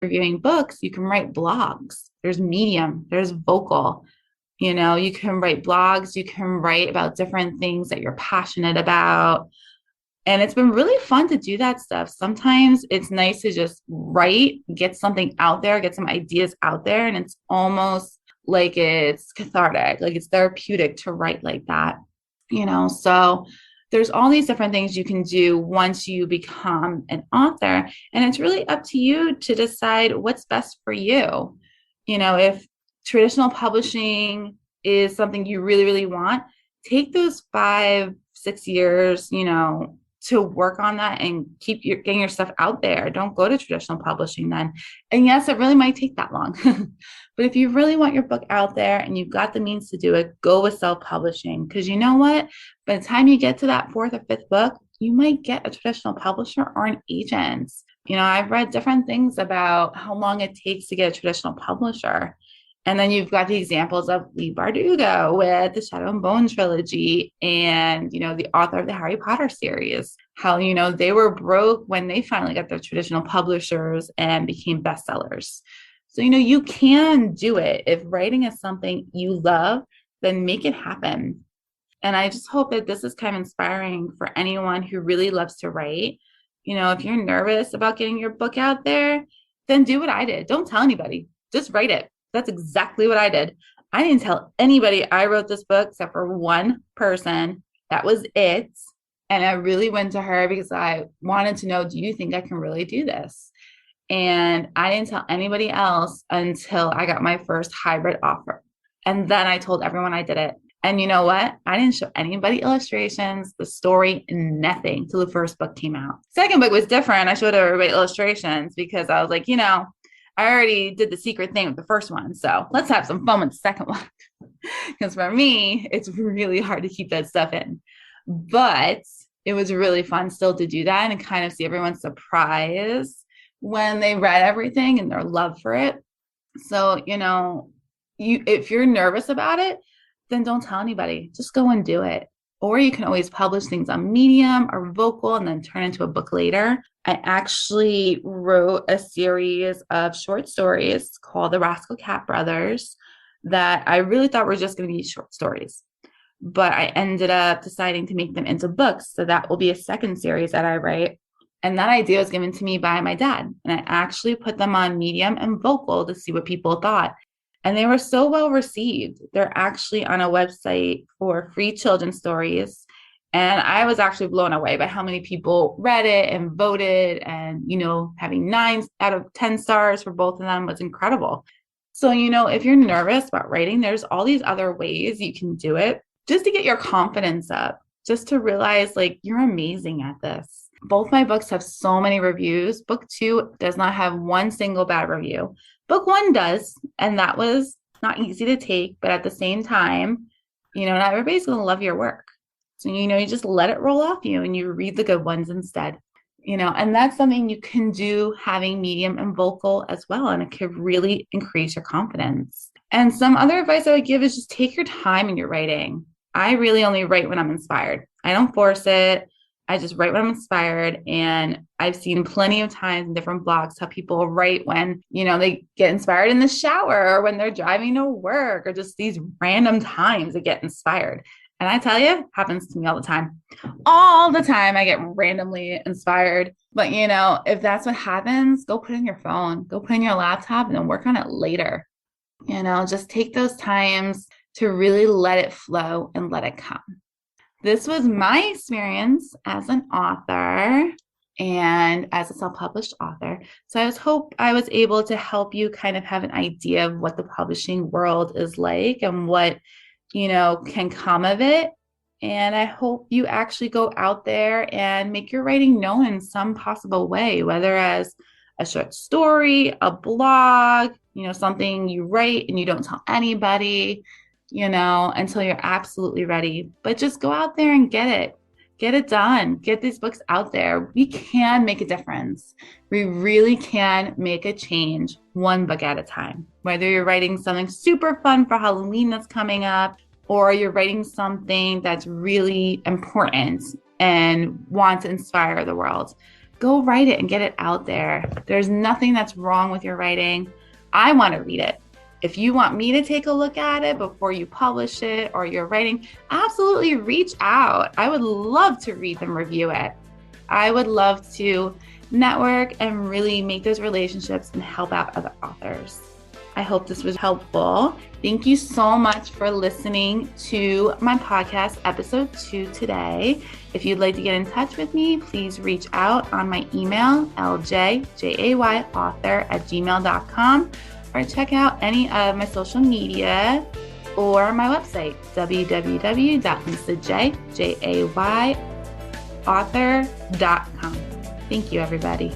reviewing books, you can write blogs. There's Medium, there's Vocal. You can write blogs, you can write about different things that you're passionate about. And it's been really fun to do that stuff. Sometimes it's nice to just write, get something out there, get some ideas out there. And it's almost like it's cathartic, like it's therapeutic to write like that. So there's all these different things you can do once you become an author. And it's really up to you to decide what's best for you. If traditional publishing is something you really, really want, take those 5, 6 years, to work on that and keep getting your stuff out there. Don't go to traditional publishing then. And yes, it really might take that long. But if you really want your book out there and you've got the means to do it, go with self-publishing. Because you know what? By the time you get to that 4th or 5th book, you might get a traditional publisher or an agent. I've read different things about how long it takes to get a traditional publisher. And then you've got the examples of Leigh Bardugo with the Shadow and Bone trilogy and, the author of the Harry Potter series, how, they were broke when they finally got their traditional publishers and became bestsellers. So, you can do it. If writing is something you love, then make it happen. And I just hope that this is kind of inspiring for anyone who really loves to write. If you're nervous about getting your book out there, then do what I did. Don't tell anybody. Just write it. That's exactly what I did. I didn't tell anybody I wrote this book except for one person. That was it. And I really went to her because I wanted to know, do you think I can really do this? And I didn't tell anybody else until I got my first hybrid offer. And then I told everyone I did it. And you know what? I didn't show anybody illustrations, the story, nothing till the first book came out. Second book was different. I showed everybody illustrations because I was like, I already did the secret thing with the first one. So let's have some fun with the second one. Because for me, it's really hard to keep that stuff in. But it was really fun still to do that and kind of see everyone's surprise when they read everything and their love for it. So, if you're nervous about it, then don't tell anybody. Just go and do it. Or you can always publish things on Medium or Vocal and then turn into a book later. I actually wrote a series of short stories called The Rascal Cat Brothers that I really thought were just going to be short stories. But I ended up deciding to make them into books. So that will be a second series that I write. And that idea was given to me by my dad. And I actually put them on Medium and Vocal to see what people thought. And they were so well received. They're actually on a website for free children's stories. And I was actually blown away by how many people read it and voted. And, having 9 out of 10 stars for both of them was incredible. So, if you're nervous about writing, there's all these other ways you can do it just to get your confidence up, just to realize you're amazing at this. Both my books have so many reviews. Book 2 does not have one single bad review. Book 1 does, and that was not easy to take, but at the same time, not everybody's going to love your work. So, you just let it roll off you and you read the good ones instead, and that's something you can do having Medium and Vocal as well. And it could really increase your confidence. And some other advice I would give is just take your time in your writing. I really only write when I'm inspired. I don't force it. I just write when I'm inspired. And I've seen plenty of times in different blogs how people write when, they get inspired in the shower or when they're driving to work or just these random times they get inspired. And I tell you, it happens to me all the time. All the time I get randomly inspired. But, if that's what happens, go put it in your phone, go put it in your laptop and then work on it later. Just take those times to really let it flow and let it come. This was my experience as an author and as a self-published author. So I was able to help you kind of have an idea of what the publishing world is like and what, can come of it. And I hope you actually go out there and make your writing known in some possible way, whether as a short story, a blog, something you write and you don't tell anybody, until you're absolutely ready. But just go out there and get it done. Get these books out there. We can make a difference. We really can make a change one book at a time. Whether you're writing something super fun for Halloween that's coming up, or you're writing something that's really important and want to inspire the world. go write it and get it out there. There's nothing that's wrong with your writing. I want to read it. If you want me to take a look at it before you publish it or you're writing, absolutely reach out. I would love to read them, review it. I would love to network and really make those relationships and help out other authors. I hope this was helpful. Thank you so much for listening to my podcast, episode 2 today. If you'd like to get in touch with me, please reach out on my email, ljayauthor@gmail.com, or check out any of my social media or my website, www.lisajayauthor.com. Thank you, everybody.